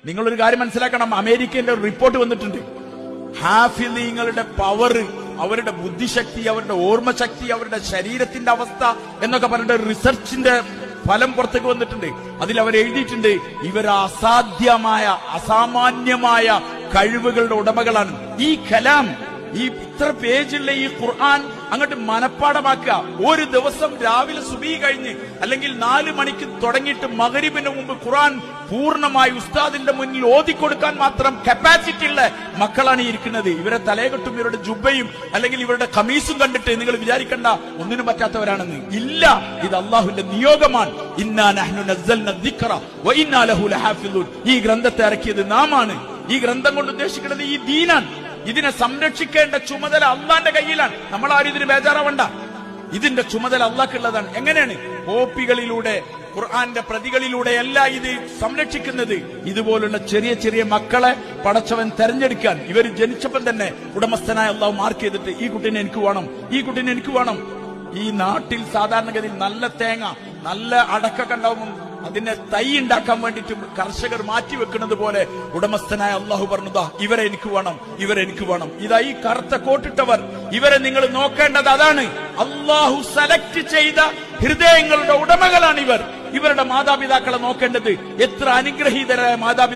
നിങ്ങളൊരു കാര്യം മനസ്സിലാക്കണം, അമേരിക്കന്റെ ഒരു റിപ്പോർട്ട് വന്നിട്ടുണ്ട്. ഹാഫിളീങ്ങളുടെ പവർ, അവരുടെ ബുദ്ധിശക്തി, അവരുടെ ഓർമ്മശക്തി, അവരുടെ ശരീരത്തിന്റെ അവസ്ഥ എന്നൊക്കെ പറഞ്ഞിട്ട് റിസർച്ചിന്റെ ഫലം പുറത്തേക്ക് വന്നിട്ടുണ്ട്. അതിൽ അവർ എഴുതിയിട്ടുണ്ട്, ഇവർ അസാധ്യമായ അസാമാന്യമായ കഴിവുകളുടെ ഉടമകളാണ്. ഈ കലാം, ഈ ഇത്ര പേജുള്ള ഈ ഖുർആൻ അങ്ങോട്ട് മനപ്പാടമാക്കുക. ഒരു ദിവസം രാവിലെ സുബഹി കഴിഞ്ഞ് അല്ലെങ്കിൽ 4 മണിക്ക് തുടങ്ങിയിട്ട് മഗ്രിബിന് മുമ്പ് ഖുർആൻ പൂർണ്ണമായി ഉസ്താദിന്റെ മുന്നിൽ ഓതിക്കൊടുക്കാൻ മാത്രം കപ്പാസിറ്റി ഉള്ള മക്കളാണ് ഇരിക്കുന്നത്. ഇവരെ തലയെക്കെട്ടും ഇവരുടെ ജുബയും അല്ലെങ്കിൽ ഇവരുടെ ഖമീസും കണ്ടിട്ട് നിങ്ങൾ വിചാരിക്കണ്ട ഒന്നിനും പറ്റാത്തവരാണെന്ന്. ഇല്ല, ഇത് അള്ളാഹുവിന്റെ നിയോഗമാണ്. ഇന്നാ നഹ്നു നസ്സൽന ദിക്റ വ ഇന്നാ ലഹു ലഹാഫിളൂൻ. ഈ ഗ്രന്ഥത്തെ ഇറക്കിയത് നാമാണ്. ഈ ഗ്രന്ഥം കൊണ്ട് ഉദ്ദേശിക്കുന്നത് ഈ ദീനാണ്. ഇതിനെ സംരക്ഷിക്കേണ്ട ചുമതല അള്ളാന്റെ കയ്യിലാണ്. നമ്മൾ ആരും ഇതിന് ബേജാറാവണ്ട. ഇതിന്റെ ചുമതല അള്ളാഹ്ക്കുള്ളതാണ്. എങ്ങനെയാണ്? കോപ്പികളിലൂടെ, ഖുർആന്റെ പ്രതികളിലൂടെ അല്ല ഇത് സംരക്ഷിക്കുന്നത്. ഇതുപോലുള്ള ചെറിയ ചെറിയ മക്കളെ പടച്ചവൻ തെരഞ്ഞെടുക്കാൻ ഇവർ ജനിച്ചപ്പം തന്നെ ഉടമസ്ഥനായ അള്ളാഹു മാർക്ക് ചെയ്തിട്ട് ഈ കുട്ടീനെ എനിക്ക് വേണം, ഈ കുട്ടീനെ എനിക്ക് വേണം. ഈ നാട്ടിൽ സാധാരണഗതിയിൽ നല്ല തേങ്ങ, നല്ല അടക്കൊക്കെ ഉണ്ടാവുമ്പോൾ അതിനെ തൈ ഉണ്ടാക്കാൻ വേണ്ടിയിട്ട് കർഷകർ മാറ്റിവെക്കുന്നത് പോലെ ഉടമസ്ഥനായ അള്ളാഹു പറഞ്ഞതാ, ഇവരെ എനിക്ക് വേണം, ഇവരെ എനിക്ക് വേണം. ഇതാ ഈ കറുത്ത കോട്ടിട്ടവർ, ഇവരെ നിങ്ങൾ നോക്കേണ്ടത് അതാണ്. അള്ളാഹു സെലക്ട് ചെയ്ത ഹൃദയങ്ങളുടെ ഉടമകളാണ് ഇവർ. ഇവരുടെ മാതാപിതാക്കളെ നോക്കേണ്ടത്. എത്ര അനുഗ്രഹീതരായ മാതാപിതാക്കൾ